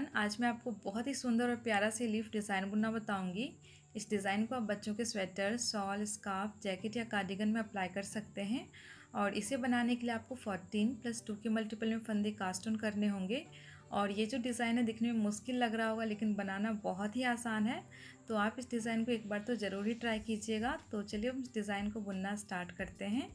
Everyone, आज मैं आपको बहुत ही सुंदर और प्यारा से लीफ डिज़ाइन बुनना बताऊंगी। इस डिज़ाइन को आप बच्चों के स्वेटर, शॉल, स्कार्फ, जैकेट या कार्डिगन में अप्लाई कर सकते हैं। और इसे बनाने के लिए आपको 14+2 के मल्टीपल में फंदे कास्ट ऑन करने होंगे। और ये जो डिज़ाइन है दिखने में मुश्किल लग रहा होगा, लेकिन बनाना बहुत ही आसान है। तो आप इस डिज़ाइन को एक बार तो ज़रूर ही ट्राई कीजिएगा। तो चलिए हम इस डिज़ाइन को बुनना स्टार्ट करते हैं।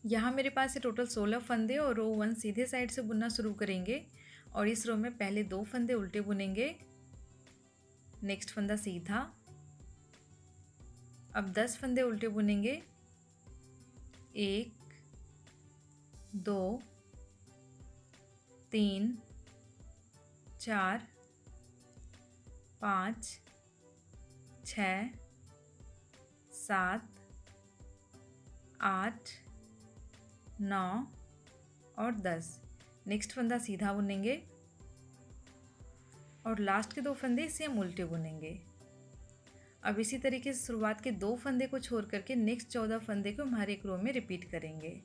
यहाँ मेरे पास है टोटल 16 फंदे और रो 1 सीधे साइड से बुनना शुरू करेंगे। और इस रो में पहले 2 फंदे उल्टे बुनेंगे, नेक्स्ट फंदा सीधा। अब 10 फंदे उल्टे बुनेंगे, 1 2 3 4 5 6 7 8 9 और 10। नेक्स्ट फंदा सीधा बुनेंगे और लास्ट के 2 फंदे इसे हम उल्टे बुनेंगे। अब इसी तरीके से शुरुआत के 2 फंदे को छोड़ करके नेक्स्ट 14 फंदे को हम हर एक रो में रिपीट करेंगे।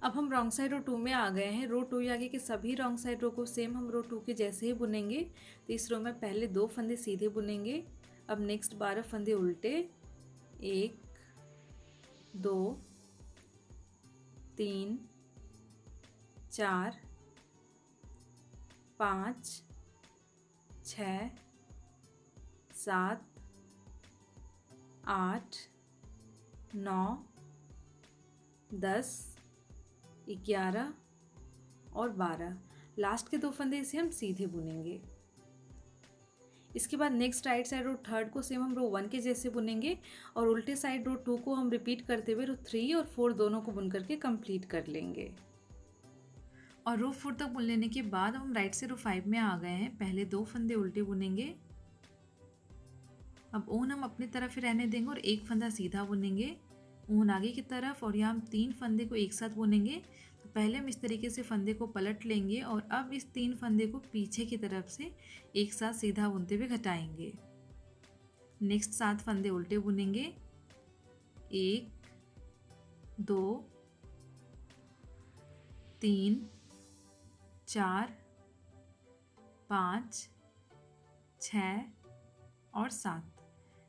अब हम रॉन्ग साइड रो 2 में आ गए हैं। रो 2 या आगे के सभी रॉन्ग साइड रो को सेम हम रो 2 के जैसे ही बुनेंगे। तो इस रो में पहले 2 फंदे सीधे बुनेंगे, अब नेक्स्ट 12 फंदे उल्टे, 1 2 3 4 5 6 7 8 9 10 11 और 12। लास्ट के 2 फंदे इसे हम सीधे बुनेंगे। इसके बाद नेक्स्ट राइट साइड रो 3 को सेम हम रो 1 के जैसे बुनेंगे और उल्टे साइड रो 2 को हम रिपीट करते हुए रो 3 और 4 दोनों को बुन करके कंप्लीट कर लेंगे। और रो 4 तक बुन लेने के बाद हम राइट से रो 5 में आ गए हैं। पहले 2 फंदे उल्टे बुनेंगे, अब ऊन हम अपनी तरफ ही रहने देंगे और 1 फंदा सीधा बुनेंगे, ऊन आगे की तरफ। और यहाँ हम 3 फंदे को एक साथ बुनेंगे। तो पहले हम इस तरीके से फंदे को पलट लेंगे और अब इस 3 फंदे को पीछे की तरफ से एक साथ सीधा बुनते हुए घटाएंगे। नेक्स्ट 7 फंदे उल्टे बुनेंगे, 1 2 3 4 5 6 और 7।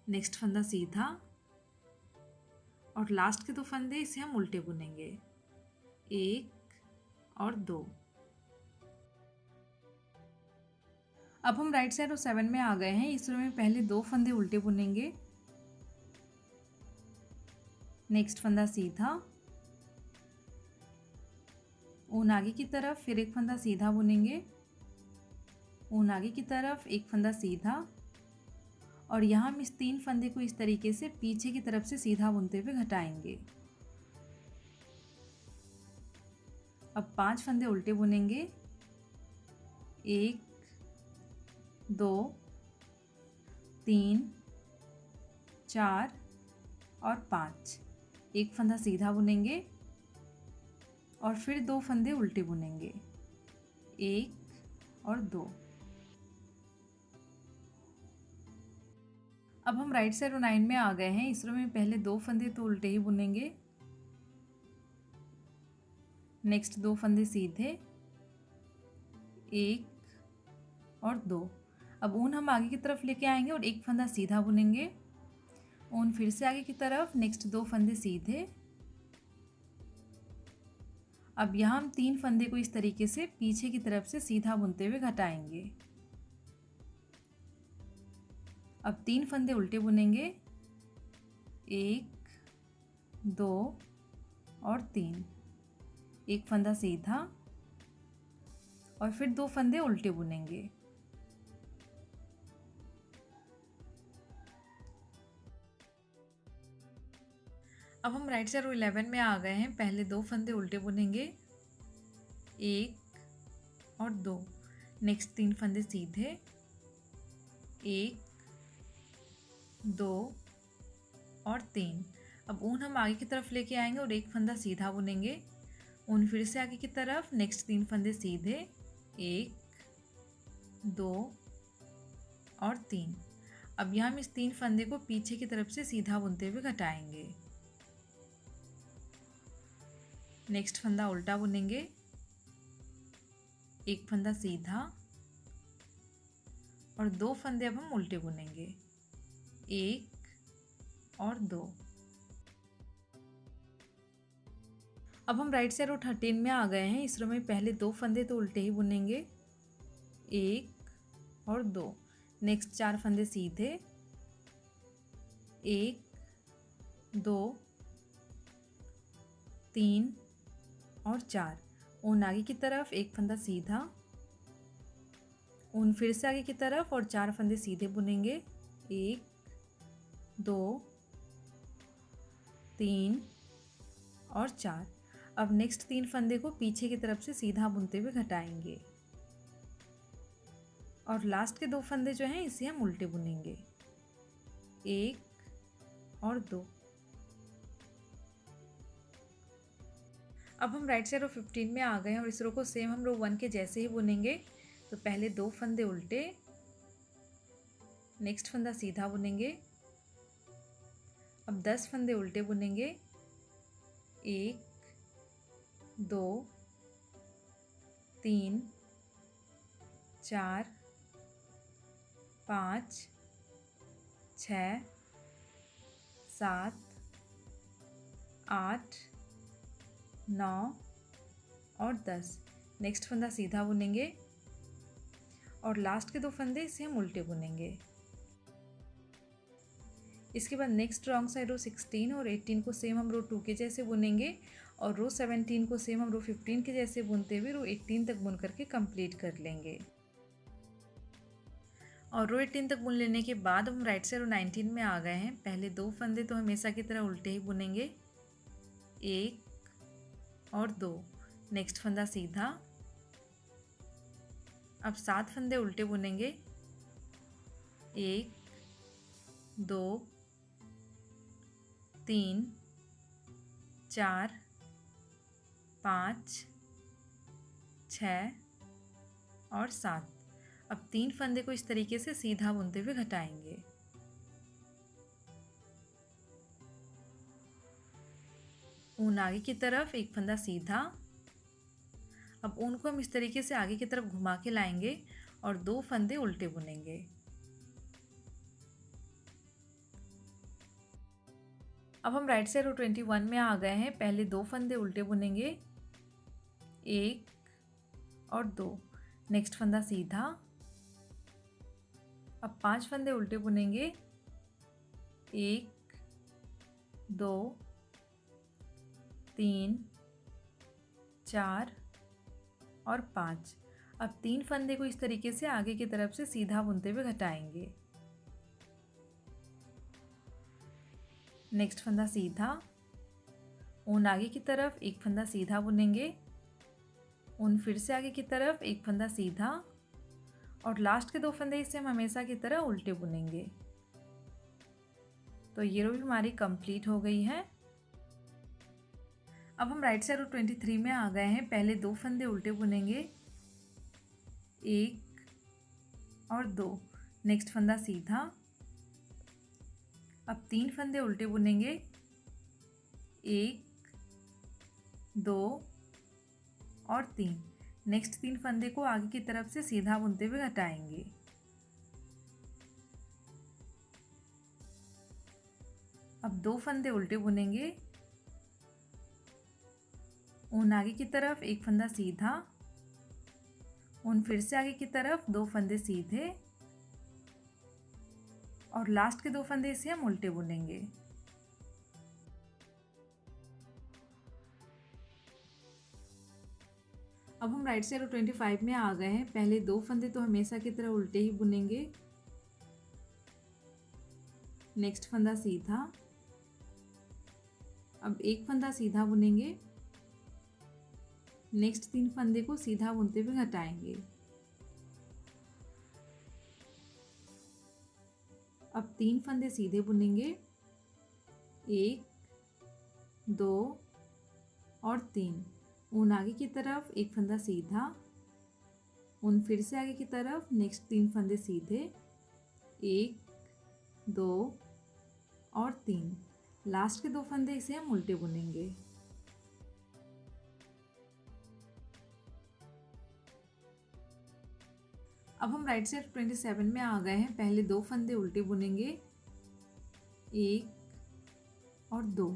नेक्स्ट फंदा सीधा और लास्ट के 2 फंदे इसे हम उल्टे बुनेंगे, 1 और 2। अब हम राइट साइड रो 7 में आ गए हैं। इस रो में पहले 2 फंदे उल्टे बुनेंगे, नेक्स्ट फंदा सीधा, ऊन आगे की तरफ, फिर 1 फंदा सीधा बुनेंगे, ऊन आगे की तरफ, 1 फंदा सीधा। और यहाँ हम इस 3 फंदे को इस तरीके से पीछे की तरफ से सीधा बुनते हुए घटाएंगे। अब 5 फंदे उल्टे बुनेंगे, 1 2 3 4 और 5। 1 फंदा सीधा बुनेंगे और फिर 2 फंदे उल्टे बुनेंगे, 1 और 2। अब हम राइट साइड रो 9 में आ गए हैं। इस रो में पहले 2 फंदे तो उल्टे ही बुनेंगे, नेक्स्ट 2 फंदे सीधे, 1 और 2। अब ऊन हम आगे की तरफ लेके आएंगे और 1 फंदा सीधा बुनेंगे, ऊन फिर से आगे की तरफ, नेक्स्ट 2 फंदे सीधे। अब यहाँ हम 3 फंदे को इस तरीके से पीछे की तरफ से सीधा बुनते हुए घटाएंगे। अब 3 फंदे उल्टे बुनेंगे, 1 2 और 3। 1 फंदा सीधा और फिर 2 फंदे उल्टे बुनेंगे। अब हम राइट साइड रो 11 में आ गए हैं। पहले 2 फंदे उल्टे बुनेंगे, 1 और 2। नेक्स्ट 3 फंदे सीधे, 1 2 और 3। अब ऊन हम आगे की तरफ लेके आएंगे और 1 फंदा सीधा बुनेंगे, ऊन फिर से आगे की तरफ, नेक्स्ट 3 फंदे सीधे, 1 2 और 3। अब यहाँ हम इस 3 फंदे को पीछे की तरफ से सीधा बुनते हुए घटाएंगे। नेक्स्ट फंदा उल्टा बुनेंगे, एक फंदा सीधा और 2 फंदे अब हम उल्टे बुनेंगे, 1 और 2। अब हम राइट साइड रो 13 में आ गए हैं। इस रो में पहले 2 फंदे तो उल्टे ही बुनेंगे, 1 और 2। नेक्स्ट 4 फंदे सीधे, 1 2 3 और 4। ऊन आगे की तरफ, एक फंदा सीधा, ऊन फिर से आगे की तरफ और 4 फंदे सीधे बुनेंगे, 1 2 3 और 4। अब नेक्स्ट 3 फंदे को पीछे की तरफ से सीधा बुनते हुए घटाएंगे और लास्ट के 2 फंदे जो हैं इसे हम उल्टे बुनेंगे, 1 और 2। अब हम राइट साइड रो 15 में आ गए हैं और इस रो को सेम हम रो 1 के जैसे ही बुनेंगे। तो पहले 2 फंदे उल्टे, नेक्स्ट फंदा सीधा बुनेंगे। अब 10 फंदे उल्टे बुनेंगे, 1 2 3 4 5 6 7 8 9 और 10। नेक्स्ट फंदा सीधा बुनेंगे और लास्ट के 2 फंदे इसे हम उल्टे बुनेंगे। इसके बाद नेक्स्ट रॉन्ग साइड रो 16 और 18 को सेम हम रो 2 के जैसे बुनेंगे और रो 17 को सेम हम रो 15 के जैसे बुनते हुए रो 18 तक बुन करके कंप्लीट कर लेंगे। और रो 18 तक बुन लेने के बाद हम राइट साइड रो 19 में आ गए हैं। पहले 2 फंदे तो हमेशा की तरह उल्टे ही बुनेंगे, 1 और 2। नेक्स्ट फंदा सीधा। अब 7 फंदे उल्टे बुनेंगे, 1 2 3 4 5 6 और 7। अब 3 फंदे को इस तरीके से सीधा बुनते हुए घटाएंगे। ऊन आगे की तरफ, एक फंदा सीधा। अब ऊन को हम इस तरीके से आगे की तरफ घुमा के लाएंगे और 2 फंदे उल्टे बुनेंगे। अब हम राइट साइड रो 21 में आ गए हैं। पहले 2 फंदे उल्टे बुनेंगे, 1 और 2। नेक्स्ट फंदा सीधा। अब 5 फंदे उल्टे बुनेंगे, 1 2 3 4 और 5। अब 3 फंदे को इस तरीके से आगे की तरफ से सीधा बुनते हुए घटाएंगे। नेक्स्ट फंदा सीधा। ऊन आगे की तरफ, एक फंदा सीधा बुनेंगे। ऊन फिर से आगे की तरफ, एक फंदा सीधा और लास्ट के 2 फंदे इसे हम हमेशा की तरह उल्टे बुनेंगे। तो ये रो भी हमारी कंप्लीट हो गई है। अब हम राइट साइड रो 23 में आ गए हैं। पहले 2 फंदे उल्टे बुनेंगे, 1 और 2। नेक्स्ट फंदा सीधा। अब 3 फंदे उल्टे बुनेंगे, 1 2 और 3। नेक्स्ट 3 फंदे को आगे की तरफ से सीधा बुनते हुए घटाएंगे। अब 2 फंदे उल्टे बुनेंगे। ऊन आगे की तरफ, एक फंदा सीधा। ऊन फिर से आगे की तरफ, 2 फंदे सीधे और लास्ट के 2 फंदे इसे हम उल्टे बुनेंगे। अब हम राइट साइड 25 में आ गए हैं। पहले 2 फंदे तो हमेशा की तरह उल्टे ही बुनेंगे। नेक्स्ट फंदा सीधा। अब एक फंदा सीधा बुनेंगे। नेक्स्ट 3 फंदे को सीधा बुनते हुए घटाएंगे। अब 3 फंदे सीधे बुनेंगे, 1 2 और 3। ऊन आगे की तरफ, एक फंदा सीधा। ऊन फिर से आगे की तरफ, नेक्स्ट 3 फंदे सीधे, 1 2 और 3। लास्ट के 2 फंदे इसे हम उल्टे बुनेंगे। अब हम राइट साइड 27 में आ गए हैं। पहले 2 फंदे उल्टे बुनेंगे, 1 और 2।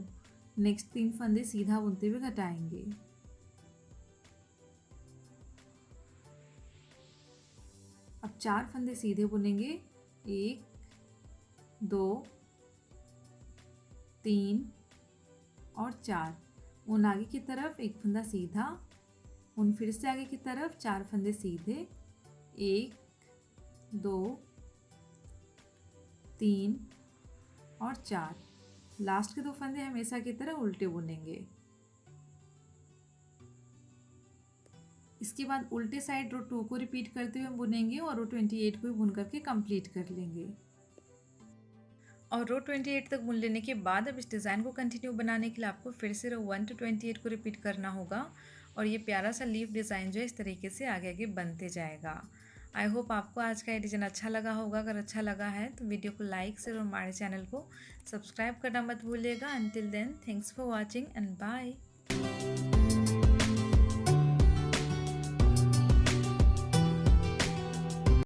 नेक्स्ट 3 फंदे सीधा बुनते हुए घटाएंगे। अब 4 फंदे सीधे बुनेंगे, 1 2 3 और 4। ऊन आगे की तरफ, एक फंदा सीधा, ऊन फिर से आगे की तरफ, 4 फंदे सीधे, 1 2 3 और 4। लास्ट के 2 फंदे हमेशा की तरह उल्टे बुनेंगे। इसके बाद उल्टे साइड रो 2 को रिपीट करते हुए बुनेंगे और रो 28 को भी बुन करके कंप्लीट कर लेंगे। और रो 28 तक बुन लेने के बाद अब इस डिज़ाइन को कंटिन्यू बनाने के लिए आपको फिर से रो 1 to 28 को रिपीट करना होगा और ये प्यारा सा लीफ डिज़ाइन जो है इस तरीके से आगे आगे बनते जाएगा। आई होप आपको आज का ये डिज़ाइन अच्छा लगा होगा। अगर अच्छा लगा है तो वीडियो को लाइक शेयर और हमारे चैनल को सब्सक्राइब करना मत भूलिएगा। Until then, thanks for watching and bye.